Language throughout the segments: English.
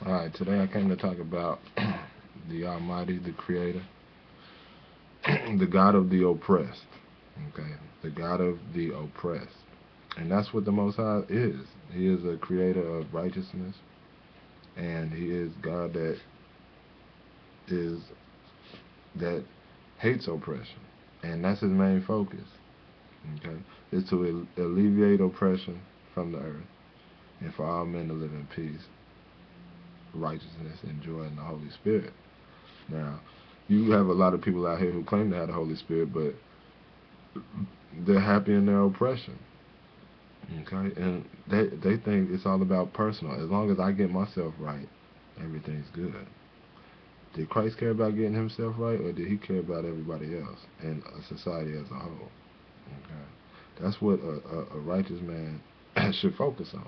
Alright, today I came to talk about the Almighty, the Creator, the God of the oppressed. Okay, the God of the oppressed. And that's what the Most High is. He is a creator of righteousness, and He is God is that hates oppression. And that's His main focus. Okay, is to alleviate oppression from the earth, and for all men to live in peace, righteousness, and joy in the Holy Spirit. Now, you have a lot of people out here who claim to have the Holy Spirit, but they're happy in their oppression. Okay, and they think it's all about personal. As long as I get myself right, everything's good. Did Christ care about getting Himself right, or did He care about everybody else and society as a whole? Okay, that's what a righteous man should focus on,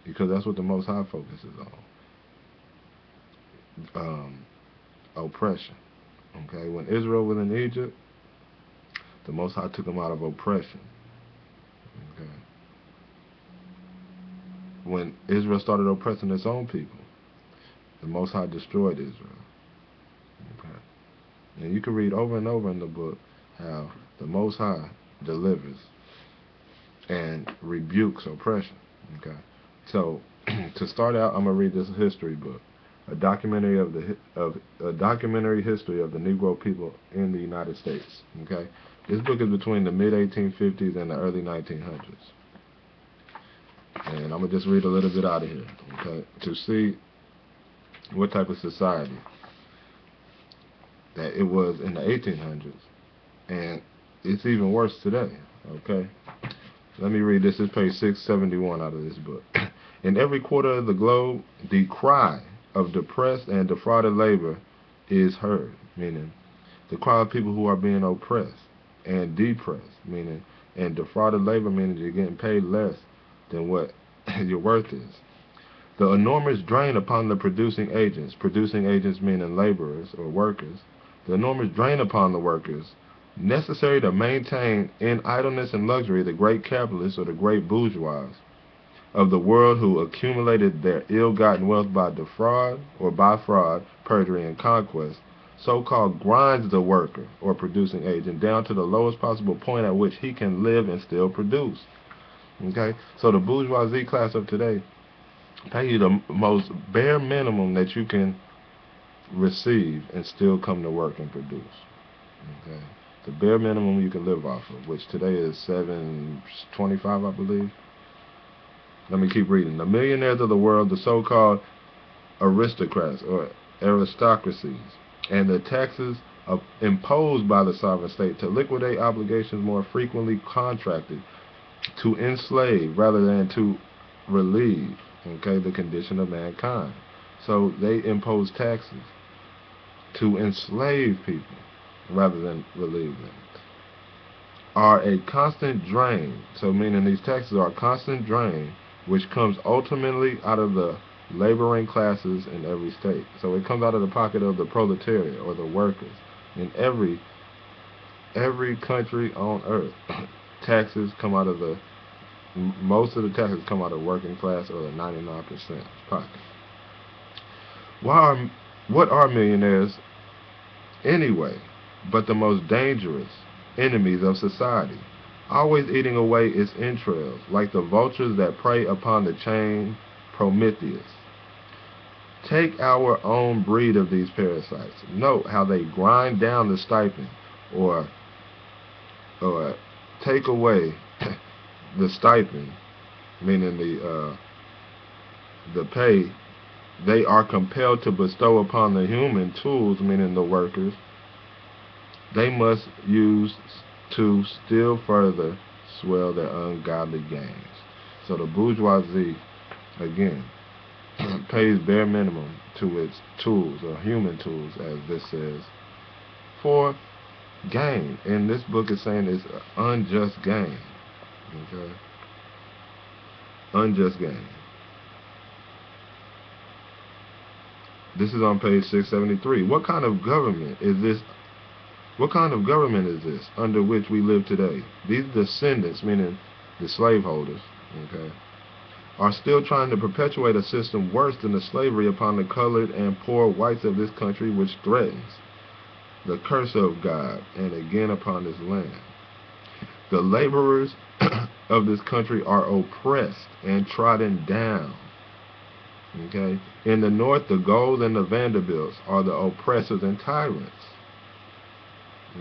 because that's what the Most High focuses on. Oppression. Okay, when Israel was in Egypt, the Most High took them out of oppression. Okay, when Israel started oppressing its own people, the Most High destroyed Israel. Okay, and you can read over and over in the book how the Most High delivers and rebukes oppression. Okay, so to start out, I'm gonna read this history book, a documentary a documentary history of the Negro people in the United States. Okay, this book is between the mid 1850s and the early 1900s, and I'm gonna just read a little bit out of here. Okay, to see what type of society that it was in the 1800s, and it's even worse today. Okay, let me read this. This is page 671 out of this book. In every quarter of the globe, the cry of depressed and defrauded labor is heard, meaning the cry of people who are being oppressed, and depressed, meaning, and defrauded labor, meaning you're getting paid less than what your worth is. The enormous drain upon the producing agents meaning laborers or workers, the enormous drain upon the workers necessary to maintain in idleness and luxury the great capitalists or the great bourgeois of the world who accumulated their ill-gotten wealth by defraud or by fraud, perjury, and conquest, so-called grinds the worker or producing agent down to the lowest possible point at which he can live and still produce. Okay, so the bourgeoisie class of today pay you the most bare minimum that you can receive and still come to work and produce. Okay, the bare minimum you can live off of, which today is $7.25, I believe. Let me keep reading. The millionaires of the world, the so-called aristocrats or aristocracies, and the taxes imposed by the sovereign state to liquidate obligations more frequently contracted to enslave rather than to relieve, okay, the condition of mankind. So they impose taxes to enslave people rather than relieve them, are a constant drain. So meaning these taxes are a constant drain which comes ultimately out of the laboring classes in every state. So it comes out of the pocket of the proletariat or the workers in every country on earth. Taxes come out of most of the taxes come out of the working class or the 99% pocket. What are millionaires anyway but the most dangerous enemies of society, always eating away its entrails, like the vultures that prey upon the chained Prometheus? Take our own breed of these parasites. Note how they grind down the stipend, or take away the stipend, meaning the pay they are compelled to bestow upon the human tools, meaning the workers, they must use to still further swell their ungodly gains. So the bourgeoisie, again, pays bare minimum to its tools, or human tools, as this says, for gain. And this book is saying it's unjust gain. Okay? Unjust gain. This is on page 673. What kind of government is this? What kind of government is this under which we live today? These descendants, meaning the slaveholders, okay, are still trying to perpetuate a system worse than the slavery upon the colored and poor whites of this country, which threatens the curse of God and again upon this land. The laborers of this country are oppressed and trodden down. Okay? In the north, the Golds and the Vanderbilts are the oppressors and tyrants.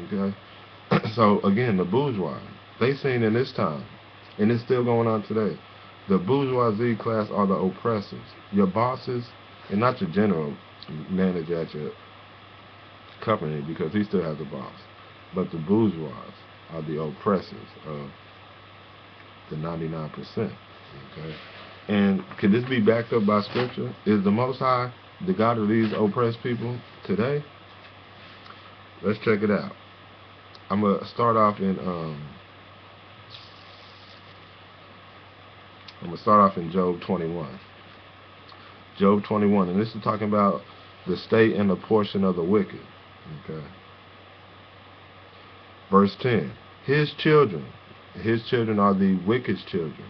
Okay? So again, the bourgeois, they seen in this time, and it's still going on today. The bourgeoisie class are the oppressors. Your bosses, and not your general manager at your company, because he still has a boss, but the bourgeois are the oppressors of the 99%. Okay? And can this be backed up by scripture? Is the Most High the God of these oppressed people today? Let's check it out. I'm gonna start off in Job 21. Job 21, and this is talking about the state and the portion of the wicked. Okay. Verse 10. His children are the wicked's children,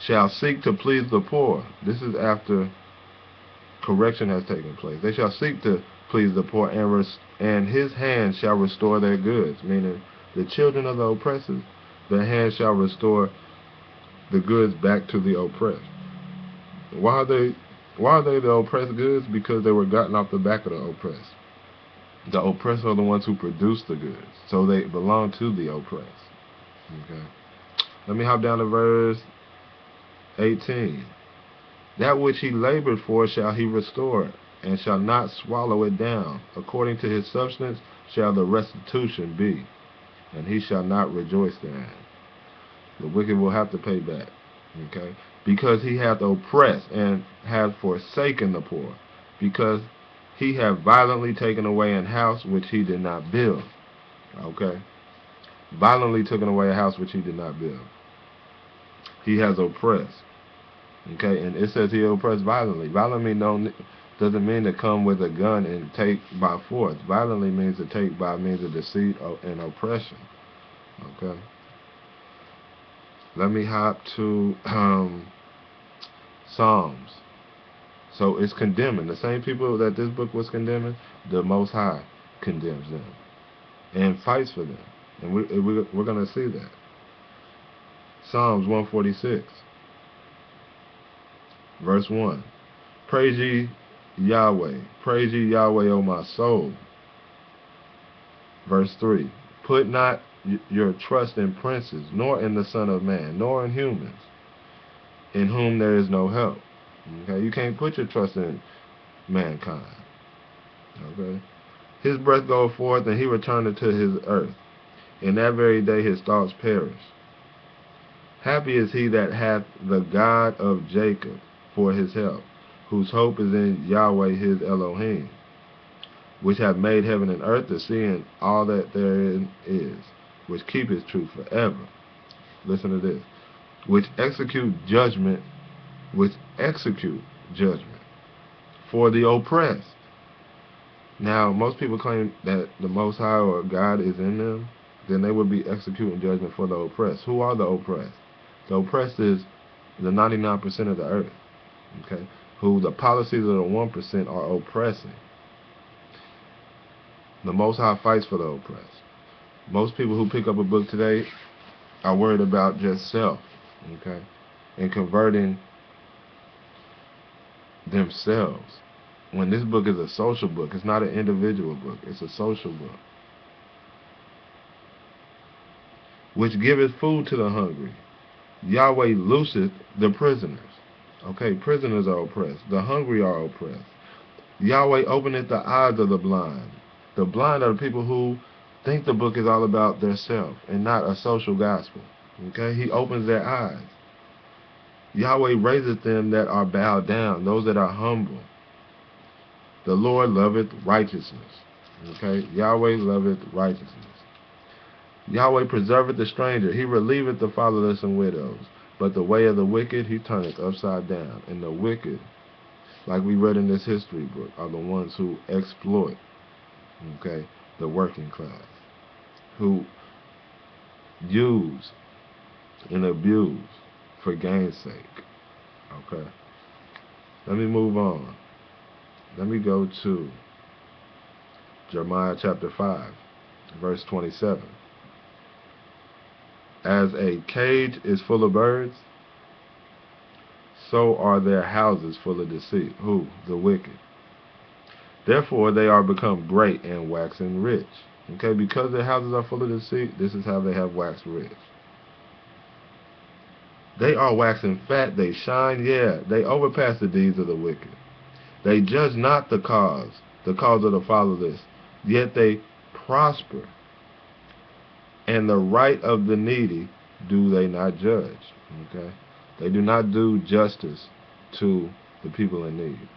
shall seek to please the poor. This is after correction has taken place. They shall seek to please the poor, and his hand shall restore their goods. Meaning, the children of the oppressors, their hand shall restore the goods back to the oppressed. Why are they the oppressed goods? Because they were gotten off the back of the oppressed. The oppressed are the ones who produce the goods, so they belong to the oppressed. Okay. Let me hop down to verse 18. That which he labored for shall he restore, and shall not swallow it down. According to his substance shall the restitution be, and he shall not rejoice therein. The wicked will have to pay back. Okay? Because he hath oppressed and hath forsaken the poor, because he hath violently taken away an house which he did not build. Okay? Violently taken away a house which he did not build. He has oppressed. Okay? And it says he oppressed violently. Violently doesn't mean to come with a gun and take by force. Violently means to take by means of deceit and oppression. Okay? Let me hop to Psalms. So it's condemning. The same people that this book was condemning, the Most High condemns them and fights for them. And we're going to see that. Psalms 146. Verse 1. Praise ye Yahweh. Praise ye Yahweh, O my soul. Verse 3. Put not your trust in princes, nor in the Son of Man, nor in humans, in whom there is no help. Okay? You can't put your trust in mankind. Okay? His breath goeth forth, and he returneth to his earth. In that very day his thoughts perish. Happy is he that hath the God of Jacob for his help, whose hope is in Yahweh his Elohim, which hath made heaven and earth, the sea, and all that therein is, which keepeth truth forever. Listen to this. Which execute judgment for the oppressed. Now, most people claim that the Most High or God is in them, then they would be executing judgment for the oppressed. Who are the oppressed? The oppressed is the 99% of the earth. Okay? Who the policies of the 1% are oppressing. The Most High fights for the oppressed. Most people who pick up a book today are worried about just self, okay, and converting themselves. When this book is a social book, it's not an individual book, it's a social book. Which giveth food to the hungry. Yahweh looseth the prisoners. Okay, prisoners are oppressed. The hungry are oppressed. Yahweh openeth the eyes of the blind. The blind are the people who think the book is all about their self and not a social gospel. Okay? He opens their eyes. Yahweh raiseth them that are bowed down, those that are humble. The Lord loveth righteousness. Okay? Yahweh loveth righteousness. Yahweh preserveth the stranger. He relieveth the fatherless and widows. But the way of the wicked he turneth upside down. And the wicked, like we read in this history book, are the ones who exploit, okay, the working class, who use and abuse for gain's sake. Okay. Let me move on. Let me go to Jeremiah chapter 5, verse 27. As a cage is full of birds, so are their houses full of deceit. Who? The wicked. Therefore they are become great and waxen rich. Okay, because their houses are full of deceit, this is how they have waxed rich. They are waxing fat, they shine, yeah, they overpass the deeds of the wicked. They judge not the cause of the fatherless, yet they prosper. And the right of the needy do they not judge. Okay? They do not do justice to the people in need.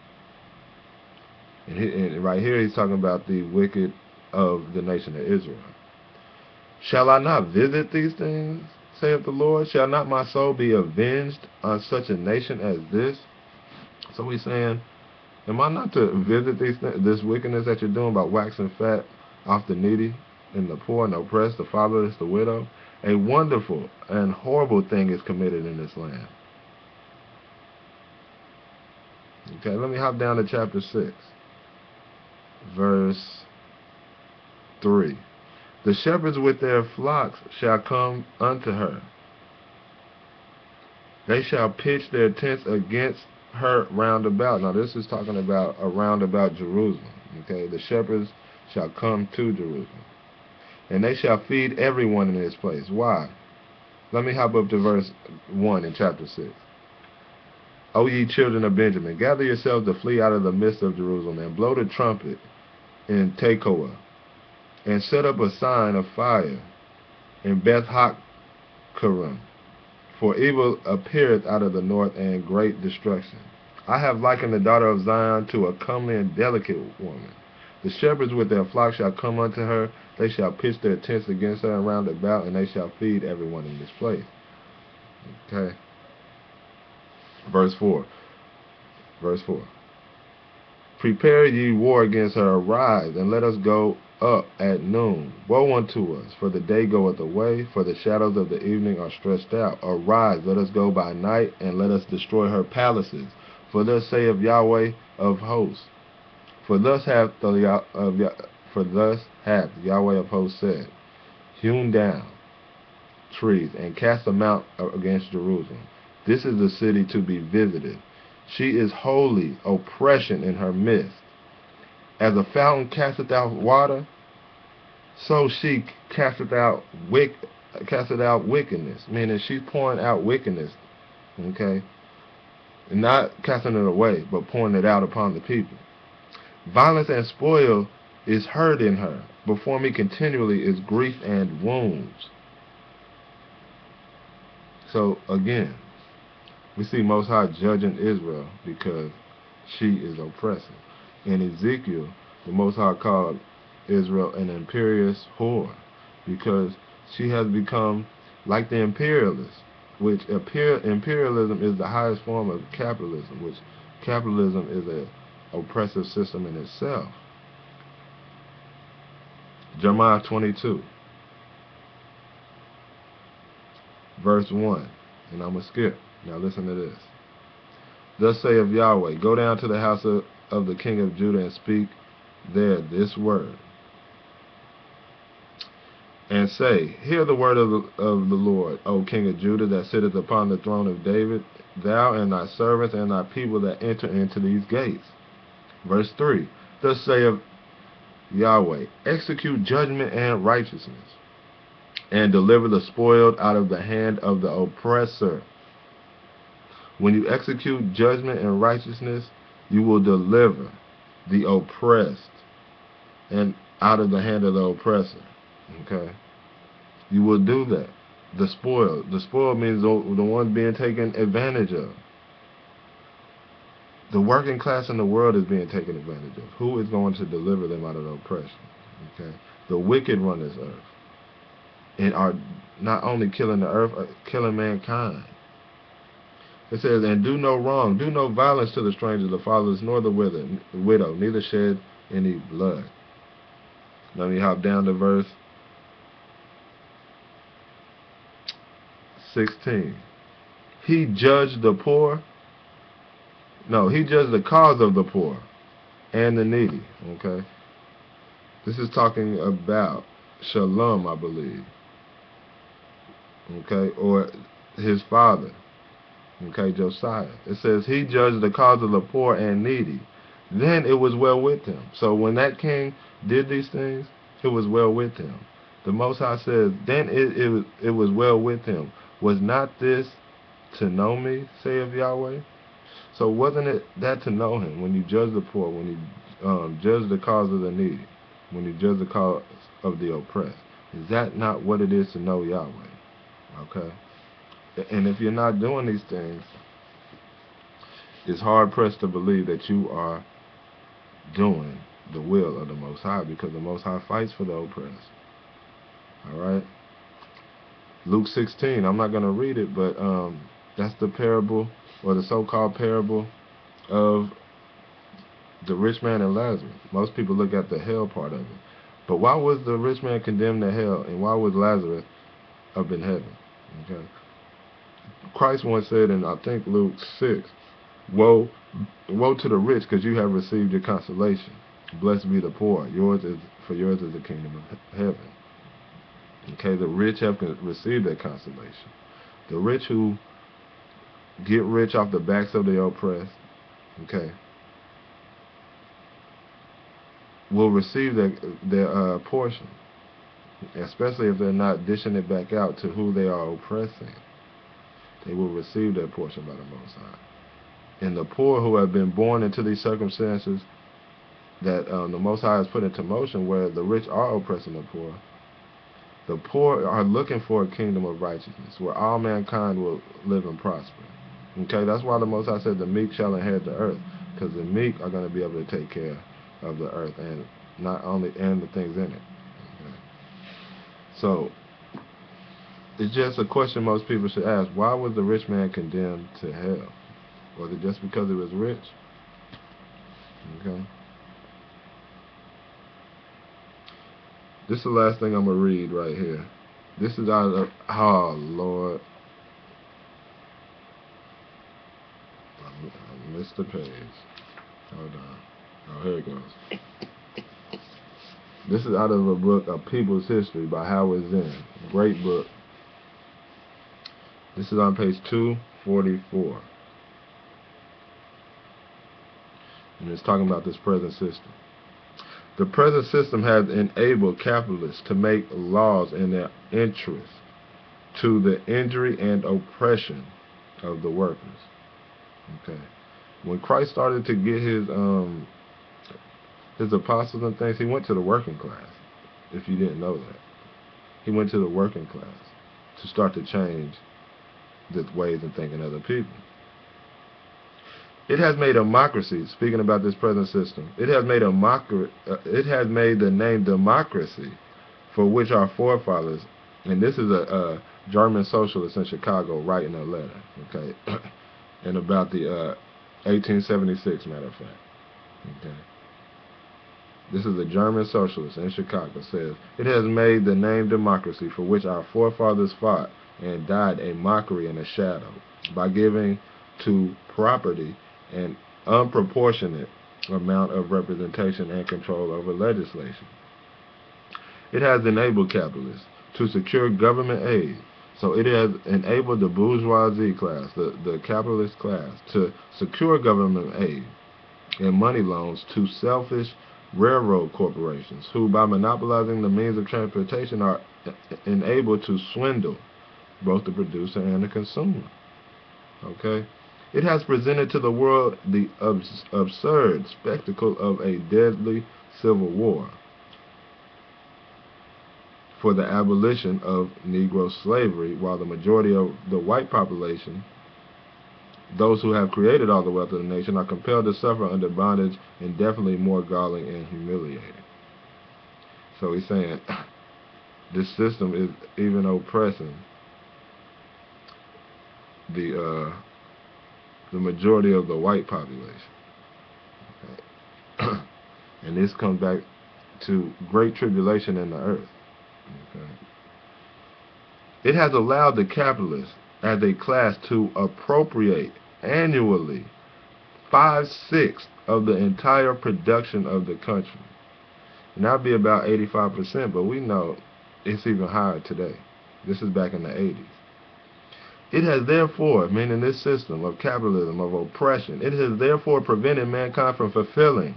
And right here he's talking about the wicked of the nation of Israel. Shall I not visit these things, saith the Lord? Shall not my soul be avenged on such a nation as this? So he's saying, am I not to visit this wickedness that you're doing by waxing fat off the needy and the poor and the oppressed, the fatherless, the widow? A wonderful and horrible thing is committed in this land. Okay, let me hop down to chapter 6, verse 3. The shepherds with their flocks shall come unto her. They shall pitch their tents against her round about. Now this is talking about around about Jerusalem. Okay, the shepherds shall come to Jerusalem, and they shall feed everyone in his place. Why? Let me hop up to verse 1 in chapter 6. O ye children of Benjamin, gather yourselves to flee out of the midst of Jerusalem, and blow the trumpet in Tekoa, and set up a sign of fire in Beth-Hakkerem. For evil appeareth out of the north, and great destruction. I have likened the daughter of Zion to a comely and delicate woman. The shepherds with their flocks shall come unto her. They shall pitch their tents against her and round about, and they shall feed everyone in this place. Okay. Verse 4. Prepare ye war against her. Arise, and let us go up at noon. Woe unto us, for the day goeth away, for the shadows of the evening are stretched out. Arise, let us go by night, and let us destroy her palaces. For thus saith Yahweh of hosts. For thus hath Yahweh of hosts said, hewn down trees, and cast them out against Jerusalem. This is the city to be visited. She is holy, oppression in her midst. As a fountain casteth out water, so she casteth out wickedness. Meaning she's pouring out wickedness, okay? And not casting it away, but pouring it out upon the people. Violence and spoil is heard in her. Before me continually is grief and wounds. So again, we see Most High judging Israel because she is oppressive. In Ezekiel, the Most High called Israel an imperious whore because she has become like the imperialists, which imperialism is the highest form of capitalism, which capitalism is an oppressive system in itself. Jeremiah 22, verse 1, and I'm going to skip. Now listen to this. Thus saith Yahweh, go down to the house of the king of Judah and speak there this word. And say, hear the word of the Lord, O king of Judah, that sitteth upon the throne of David, thou and thy servants and thy people that enter into these gates. Verse 3, thus saith Yahweh, execute judgment and righteousness, and deliver the spoiled out of the hand of the oppressor. When you execute judgment and righteousness, you will deliver the oppressed and out of the hand of the oppressor. Okay? You will do that. The spoiled. The spoiled means the one being taken advantage of. The working class in the world is being taken advantage of. Who is going to deliver them out of the oppression? Okay? The wicked run this earth and are not only killing the earth, killing mankind. It says, and do no wrong, do no violence to the stranger, the fatherless, nor the widow, neither shed any blood. Let me hop down to verse 16. He judged the poor No, he judged the cause of the poor and the needy. Okay, this is talking about Shalom, I believe. Okay, or his father. Okay, Josiah. It says he judged the cause of the poor and needy. Then it was well with him. So when that king did these things, it was well with him. The Most High says, then it was well with him. Was not this to know me, saith Yahweh? So wasn't it that to know him when you judge the poor, when you judge the cause of the needy, when you judge the cause of the oppressed? Is that not what it is to know Yahweh? Okay? And if you're not doing these things, it's hard pressed to believe that you are doing the will of the Most High, because the Most High fights for the oppressed. Alright? Luke 16, I'm not going to read it, but that's the parable, or the so-called parable of the rich man and Lazarus. Most people look at the hell part of it. But why was the rich man condemned to hell, and why was Lazarus up in heaven? Okay? Christ once said in, I think, Luke 6, woe to the rich, because you have received your consolation. Blessed be the poor. Yours is the kingdom of heaven. Okay, the rich have received their consolation. The rich who get rich off the backs of the oppressed, okay, will receive their portion, especially if they're not dishing it back out to who they are oppressing. They will receive their portion by the Most High. And the poor who have been born into these circumstances that the Most High has put into motion, where the rich are oppressing the poor are looking for a kingdom of righteousness, where all mankind will live and prosper. Okay, that's why the Most High said the meek shall inherit the earth, because the meek are going to be able to take care of the earth, and not only and the things in it. Okay. So it's just a question most people should ask: why was the rich man condemned to hell? Was it just because he was rich? Okay. This is the last thing I'm going to read right here. This is out of, oh Lord, I missed the page. Hold on. Oh, here it goes. This is out of a book, A People's History by Howard Zinn. Great book. This is on page 244. And it's talking about this present system. The present system has enabled capitalists to make laws in their interest, to the injury and oppression of the workers. Okay. When Christ started to get his apostles and things, he went to the working class. If you didn't know that, he went to the working class to start to change the ways and thinking of the people. It has made a democracy. Speaking about this present system, it has made the name democracy, for which our forefathers, and this is a German socialist in Chicago writing a letter, okay, and about the 1876, matter of fact, okay. This is a German socialist in Chicago, says, it has made the name democracy, for which our forefathers fought and died, a mockery and a shadow, by giving to property an unproportionate amount of representation and control over legislation. It has enabled capitalists to secure government aid. So it has enabled the bourgeoisie class, the capitalist class, to secure government aid and money loans to selfish railroad corporations, who by monopolizing the means of transportation are enabled to swindle both the producer and the consumer. Okay? It has presented to the world the absurd spectacle of a deadly civil war for the abolition of Negro slavery, while the majority of the white population, those who have created all the wealth of the nation, are compelled to suffer under bondage indefinitely more galling and humiliating. So he's saying this system is even oppressing the majority of the white population. Okay. And this comes back to great tribulation in the earth. Okay. It has allowed the capitalists as a class to appropriate annually 5/6 of the entire production of the country. And that'd be about 85%, but we know it's even higher today. This is back in the 80s. It has therefore, meaning this system of capitalism, of oppression, it has therefore prevented mankind from fulfilling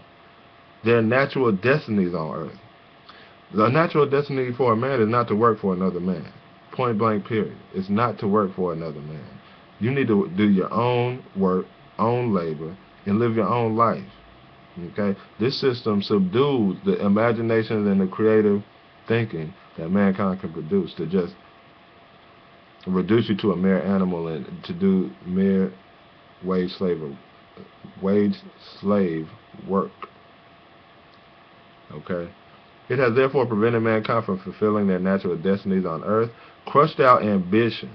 their natural destinies on earth. The natural destiny for a man is not to work for another man. Point blank period. It's not to work for another man. You need to do your own work, own labor, and live your own life. Okay? This system subdues the imagination and the creative thinking that mankind can produce to just reduce you to a mere animal and to do mere wage slave work. Okay? It has therefore prevented mankind from fulfilling their natural destinies on earth, crushed out ambition,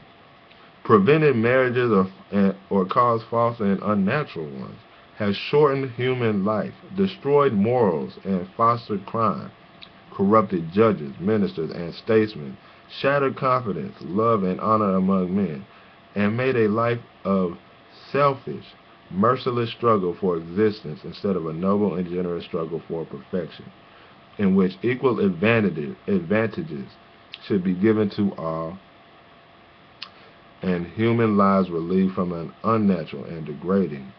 prevented marriages or caused false and unnatural ones, has shortened human life, destroyed morals and fostered crime, corrupted judges, ministers, and statesmen, shattered confidence, love, and honor among men, and made a life of selfish, merciless struggle for existence instead of a noble and generous struggle for perfection, in which equal advantages should be given to all, and human lives relieved from an unnatural and degrading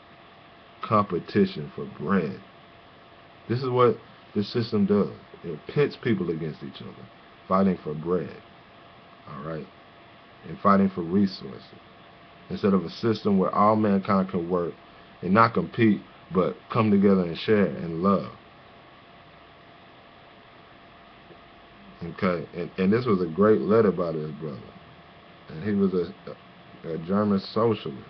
competition for bread. This is what the system does. It pits people against each other, fighting for bread, alright, and fighting for resources, instead of a system where all mankind can work and not compete, but come together and share and love. Okay, and this was a great letter by this brother, and he was a German socialist.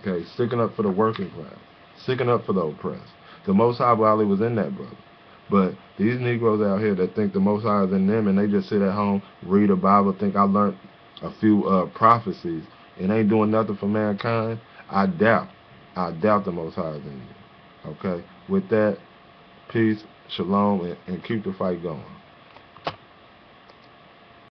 Okay, sticking up for the working class, sticking up for the oppressed. The Most High probably was in that brother. But these Negroes out here that think the Most High is in them and they just sit at home, read a Bible, think I learned a few prophecies and ain't doing nothing for mankind, I doubt the Most High is in you. Okay? With that, peace, shalom, and keep the fight going.